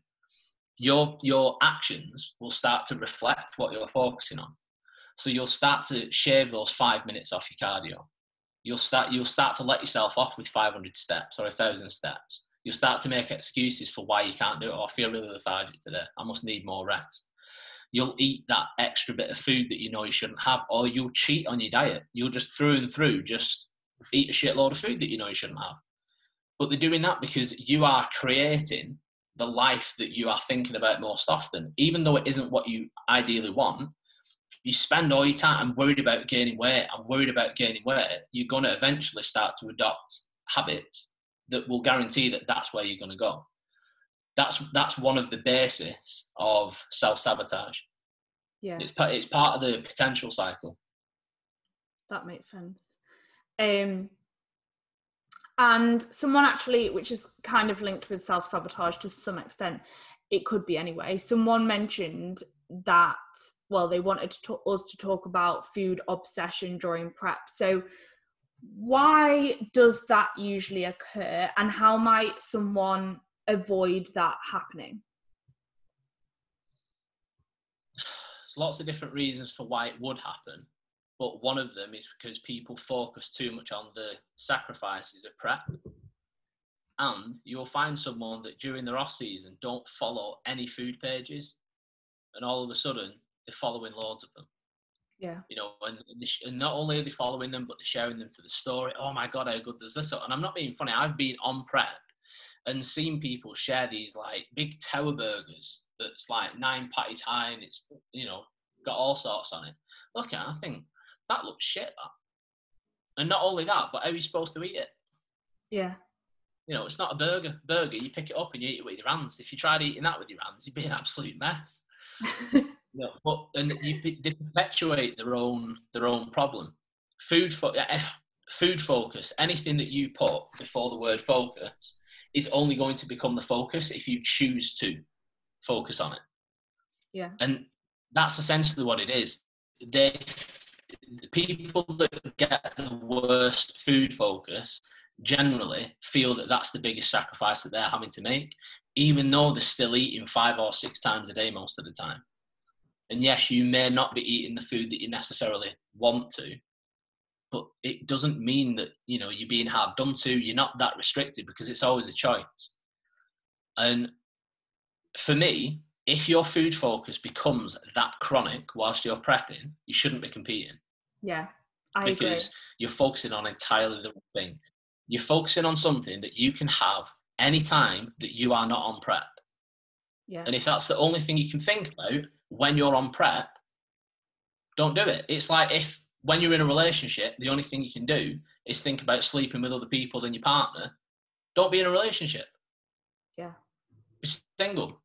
your actions will start to reflect what you're focusing on. So you'll start to shave those 5 minutes off your cardio. You'll start to let yourself off with 500 steps or 1,000 steps. You'll start to make excuses for why you can't do it. Oh, I feel really lethargic today. I must need more rest. You'll eat that extra bit of food that you know you shouldn't have, or you'll cheat on your diet. You'll just through and through just eat a shitload of food that you know you shouldn't have. But they're doing that because you are creating the life that you are thinking about most often, even though it isn't what you ideally want. You spend all your time worried about gaining weight and worried about gaining weight, you're going to eventually start to adopt habits that will guarantee that that's where you're going to go. That's one of the basis of self-sabotage. Yeah. It's part of the potential cycle. That makes sense. And someone actually, which is kind of linked with self-sabotage to some extent, it could be anyway, someone mentioned that, well, they wanted us to talk about food obsession during prep. So why does that usually occur, and how might someone avoid that happening? There's lots of different reasons for why it would happen, but one of them is because people focus too much on the sacrifices of prep. And you'll find someone that during their off season don't follow any food pages, and all of a sudden they're following loads of them. Yeah. You know, and not only are they following them, but they're sharing them to the story. Oh my God, how good does this? And I'm not being funny. I've been on prep and seen people share these like big tower burgers that's like 9 patties high, and it's, you know, got all sorts on it. Look at it, I think that looks shit, that. And not only that, but how are you supposed to eat it? Yeah. You know, it's not a burger. Burger, you pick it up and you eat it with your hands. If you tried eating that with your hands, you'd be an absolute mess. No, but and they perpetuate their own problem. Food focus. Anything that you put before the word focus is only going to become the focus if you choose to focus on it. Yeah. And that's essentially what it is. The people that get the worst food focus generally feel that that's the biggest sacrifice that they're having to make. even though they're still eating 5 or 6 times a day most of the time. And yes, you may not be eating the food that you necessarily want to, but it doesn't mean that, you know, you're being hard done to. You're not that restricted, because it's always a choice. And for me, if your food focus becomes that chronic whilst you're prepping, you shouldn't be competing. Yeah, I agree. Because you're focusing on entirely the wrong thing. You're focusing on something that you can have any time that you are not on prep. Yeah. And if that's the only thing you can think about when you're on prep, don't do it. It's like if when you're in a relationship, the only thing you can do is think about sleeping with other people than your partner, don't be in a relationship. Yeah. Be single.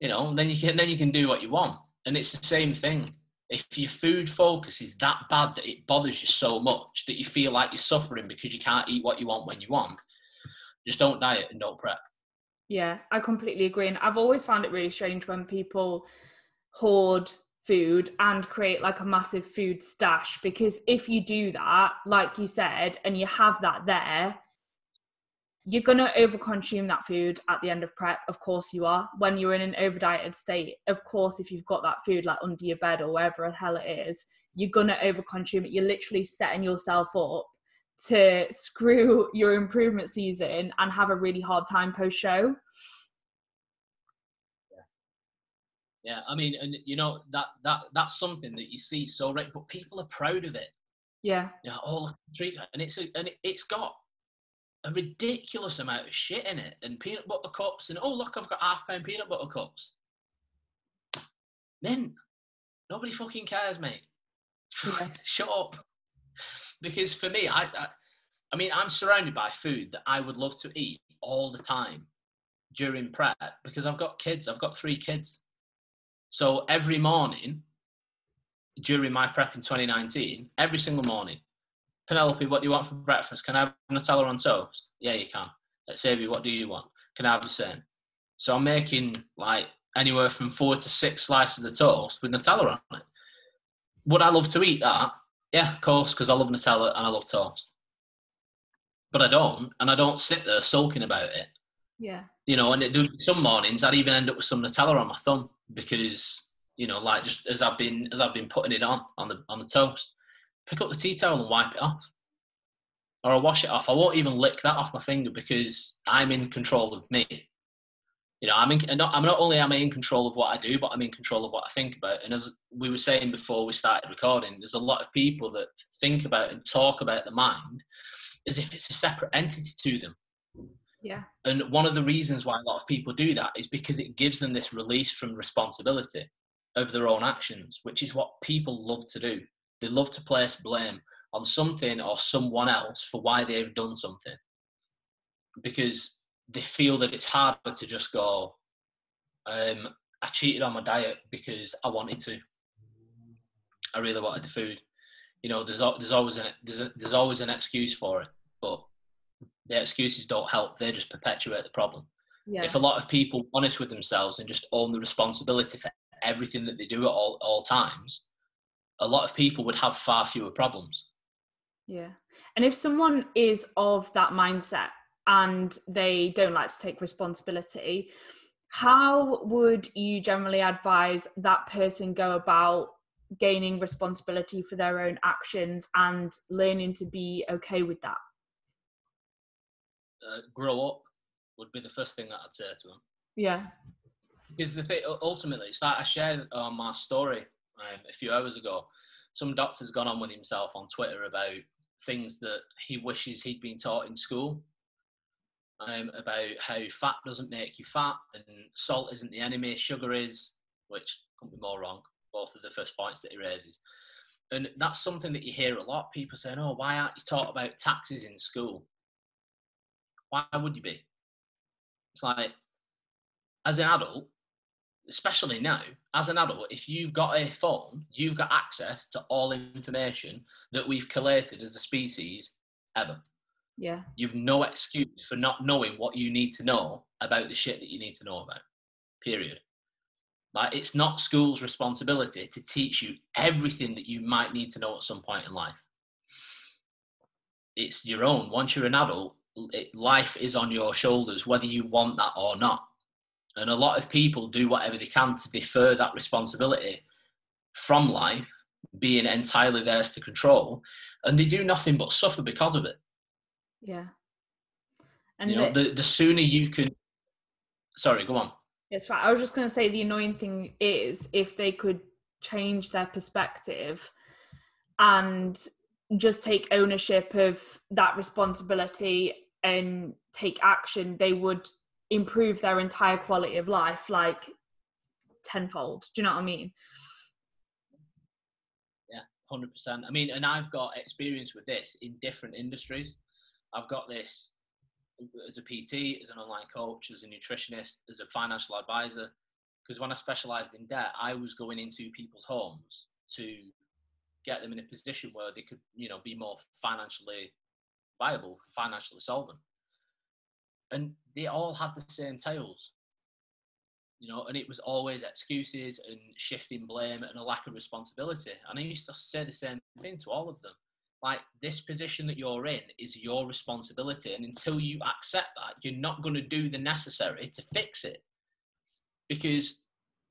You know, then you can do what you want. And it's the same thing. If your food focus is that bad that it bothers you so much that you feel like you're suffering because you can't eat what you want when you want, just don't diet and don't prep. Yeah, I completely agree. And I've always found it really strange when people hoard food and create like a massive food stash, because if you do that, like you said, and you have that there, you're going to overconsume that food at the end of prep. Of course you are. When you're in an over-dieted state, of course, if you've got that food like under your bed or wherever the hell it is, you're going to overconsume it. You're literally setting yourself up to screw your improvement season and have a really hard time post-show. Yeah, I mean, and you know, that's something that you see so right, but people are proud of it. Yeah. You know, oh, treat that, and it's got a ridiculous amount of shit in it, and peanut butter cups, and oh look, I've got £half peanut butter cups. Mint. Nobody fucking cares, mate. Yeah. Shut up. Because for me, I mean, I'm surrounded by food that I would love to eat all the time during prep, because I've got kids. I've got 3 kids. So every morning during my prep in 2019, every single morning, Penelope, what do you want for breakfast? Can I have Nutella on toast? Yeah, you can. Let's Savvy, what do you want? Can I have the same? So I'm making like anywhere from 4 to 6 slices of toast with Nutella on it. Would I love to eat that? Yeah, of course, because I love Nutella and I love toast. But I don't, and I don't sit there sulking about it. Yeah. You know, and some mornings I'd even end up with some Nutella on my thumb because, you know, like just as I've been putting it on the toast, pick up the tea towel and wipe it off, or I'll wash it off. I won't even lick that off my finger because I'm in control of me. You know, I'm not only am I in control of what I do, but I'm in control of what I think about. And as we were saying before we started recording, there's a lot of people that think about and talk about the mind as if it's a separate entity to them. Yeah. And one of the reasons why a lot of people do that is because it gives them this release from responsibility of their own actions, which is what people love to do. They love to place blame on something or someone else for why they've done something, because they feel that it's harder to just go, I cheated on my diet because I wanted to. I really wanted the food. You know, there's always an excuse for it, but the excuses don't help. They just perpetuate the problem. Yeah. If a lot of people are honest with themselves and just own the responsibility for everything that they do at all times, a lot of people would have far fewer problems. Yeah. And if someone is of that mindset and they don't like to take responsibility, how would you generally advise that person go about gaining responsibility for their own actions and learning to be okay with that? Grow up would be the first thing that I'd say to them. Yeah. Because the thing, ultimately, it's like I shared on my story a few hours ago. Some doctor's gone on with himself on Twitter about things that he wishes he'd been taught in school, about how fat doesn't make you fat and salt isn't the enemy, sugar is, which couldn't be more wrong, both of the first points that he raises. And that's something that you hear a lot, people saying, oh, why aren't you taught about taxes in school? Why would you be? It's like, as an adult, especially now, as an adult, if you've got a phone, you've got access to all information that we've collated as a species ever. Yeah. You've no excuse for not knowing what you need to know about the shit that you need to know about, period. Like, it's not school's responsibility to teach you everything that you might need to know at some point in life. It's your own. Once you're an adult, life is on your shoulders, whether you want that or not. And a lot of people do whatever they can to defer that responsibility from life being entirely theirs to control, and they do nothing but suffer because of it. Yeah. You And know, the sooner you can... Sorry, go on. it's right. I was just going to say the annoying thing is if they could change their perspective and just take ownership of that responsibility and take action, they would improve their entire quality of life like tenfold. Do you know what I mean? Yeah, 100%. I mean, and I've got experience with this in different industries. I've got this as a PT, as an online coach, as a nutritionist, as a financial advisor. Because when I specialised in debt, I was going into people's homes to get them in a position where they could, you know, be more financially viable, financially solvent. And they all had the same tales, you know, and it was always excuses and shifting blame and a lack of responsibility. And I used to say the same thing to all of them. Like, this position that you're in is your responsibility. And until you accept that, you're not going to do the necessary to fix it. Because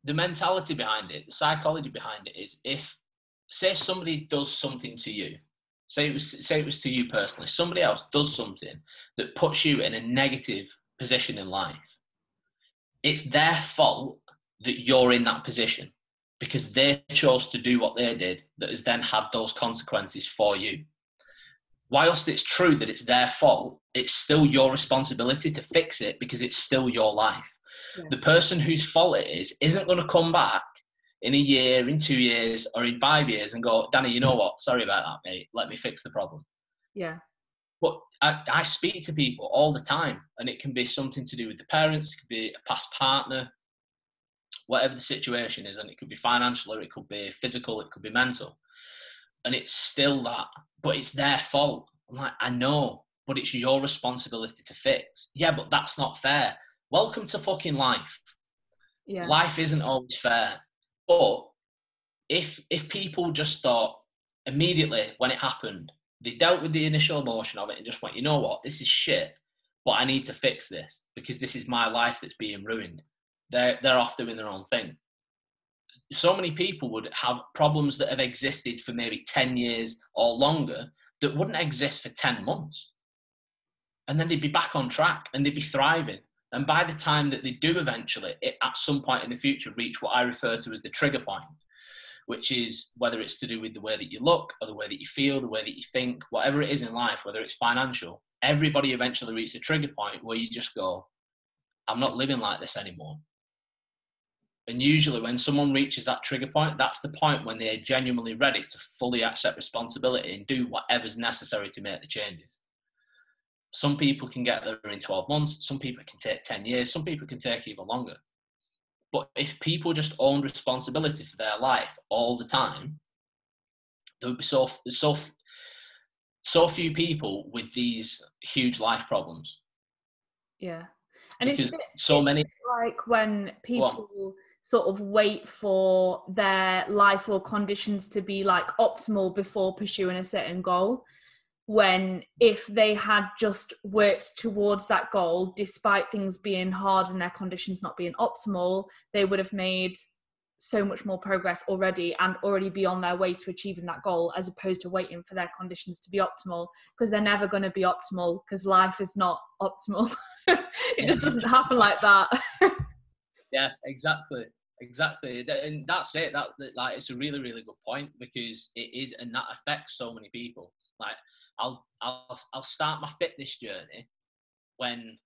the mentality behind it, the psychology behind it is, if, say somebody does something to you, say it was to you personally, somebody else does something that puts you in a negative position in life, it's their fault that you're in that position because they chose to do what they did that has then had those consequences for you. Whilst it's true that it's their fault, it's still your responsibility to fix it because it's still your life. Yeah. The person whose fault it is isn't going to come back in a year, in 2 years, or in 5 years and go, Danny, you know what? Sorry about that, mate. Let me fix the problem. Yeah. But I speak to people all the time, and it can be something to do with the parents, it could be a past partner, whatever the situation is, and it could be financial, or it could be physical, it could be mental. And it's still that, but it's their fault. I'm like, I know, but it's your responsibility to fix. Yeah, but that's not fair. Welcome to fucking life. Yeah. Life isn't always fair. But if people just thought immediately when it happened, they dealt with the initial emotion of it and just went, you know what, this is shit, but I need to fix this because this is my life that's being ruined. They're off doing their own thing. So many people would have problems that have existed for maybe 10 years or longer that wouldn't exist for 10 months. And then they'd be back on track and they'd be thriving. And by the time that they do eventually, at some point in the future, reach what I refer to as the trigger point, which is whether it's to do with the way that you look or the way that you feel, the way that you think, whatever it is in life, whether it's financial, everybody eventually reaches a trigger point where you just go, I'm not living like this anymore. And usually when someone reaches that trigger point, that's the point when they're genuinely ready to fully accept responsibility and do whatever's necessary to make the changes. Some people can get there in 12 months. Some people can take 10 years. Some people can take even longer. But if people just own responsibility for their life all the time, there would be so few people with these huge life problems. Yeah. And because it's like when people sort of wait for their life or conditions to be like optimal before pursuing a certain goal, when if they had just worked towards that goal despite things being hard and their conditions not being optimal, they would have made so much more progress already and already be on their way to achieving that goal, as opposed to waiting for their conditions to be optimal, because they're never going to be optimal because life is not optimal. It just doesn't happen like that. Yeah, exactly. And that's it. That like, it's a really, really good point, because it is, and that affects so many people. Like, I'll start my fitness journey when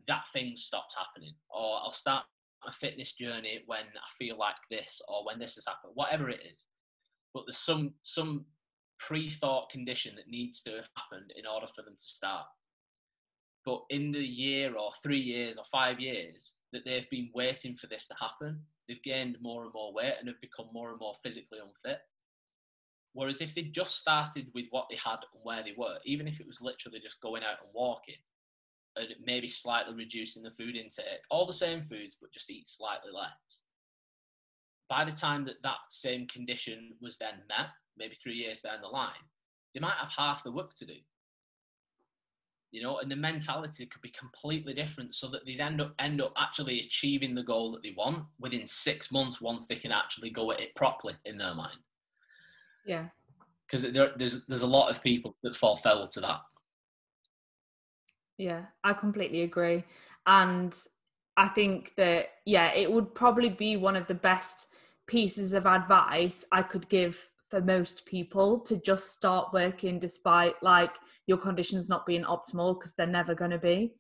that thing stops happening, or I'll start my fitness journey when I feel like this, or when this has happened, whatever it is. But there's some pre-thought condition that needs to have happened in order for them to start. But in the year or 3 years or 5 years that they've been waiting for this to happen, they've gained more and more weight and have become more and more physically unfit. Whereas if they just started with what they had and where they were, even if it was literally just going out and walking, and maybe slightly reducing the food intake, all the same foods, but just eat slightly less, by the time that same condition was then met, maybe 3 years down the line, they might have half the work to do. you know, and the mentality could be completely different, so that they end up actually achieving the goal that they want within 6 months once they can actually go at it properly in their mind. Yeah. Because there's a lot of people that fall foul to that. Yeah, I completely agree. And I think that, yeah, it would probably be one of the best pieces of advice I could give for most people, to just start working despite like your conditions not being optimal, because they're never going to be.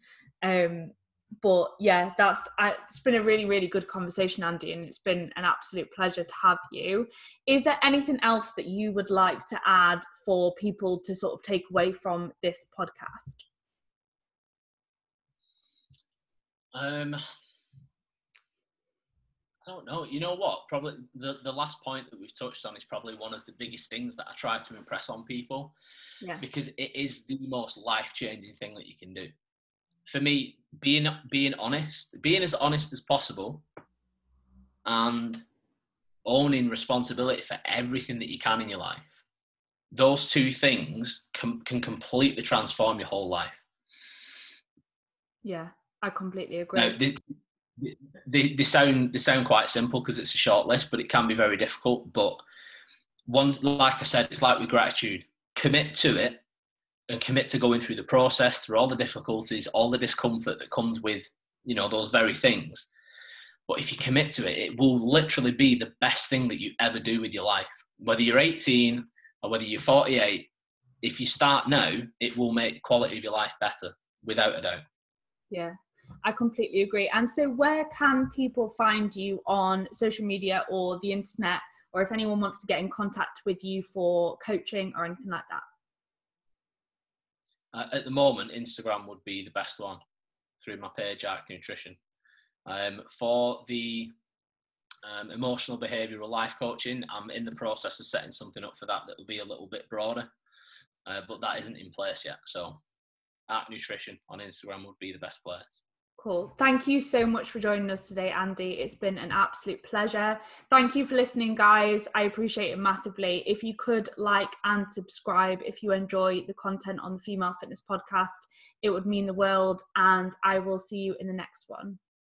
But yeah, it's been a really, really good conversation, Andy, and it's been an absolute pleasure to have you. Is there anything else that you would like to add for people to sort of take away from this podcast? I don't know. You know what? Probably the last point that we've touched on is probably one of the biggest things that I try to impress on people. Yeah. Because it is the most life-changing thing that you can do. For me, being honest, being as honest as possible, and owning responsibility for everything that you can in your life. Those two things can completely transform your whole life. Yeah, I completely agree. Now, they sound quite simple because it's a short list, but it can be very difficult. But one, like I said, it's like with gratitude. Commit to it, and commit to going through the process, through all the difficulties, all the discomfort that comes with, you know, those very things. But if you commit to it, it will literally be the best thing that you ever do with your life. Whether you're 18 or whether you're 48, if you start now, it will make the quality of your life better, without a doubt. Yeah, I completely agree. And so where can people find you on social media or the internet, or if anyone wants to get in contact with you for coaching or anything like that? At the moment, Instagram would be the best one, through my page, Arc Nutrition. For the emotional behavioural life coaching, I'm in the process of setting something up for that will be a little bit broader, but that isn't in place yet. So Arc Nutrition on Instagram would be the best place. Cool. Thank you so much for joining us today, Andy. It's been an absolute pleasure. Thank you for listening, guys. I appreciate it massively. If you could like and subscribe if you enjoy the content on the Female Fitness Podcast, it would mean the world. And I will see you in the next one.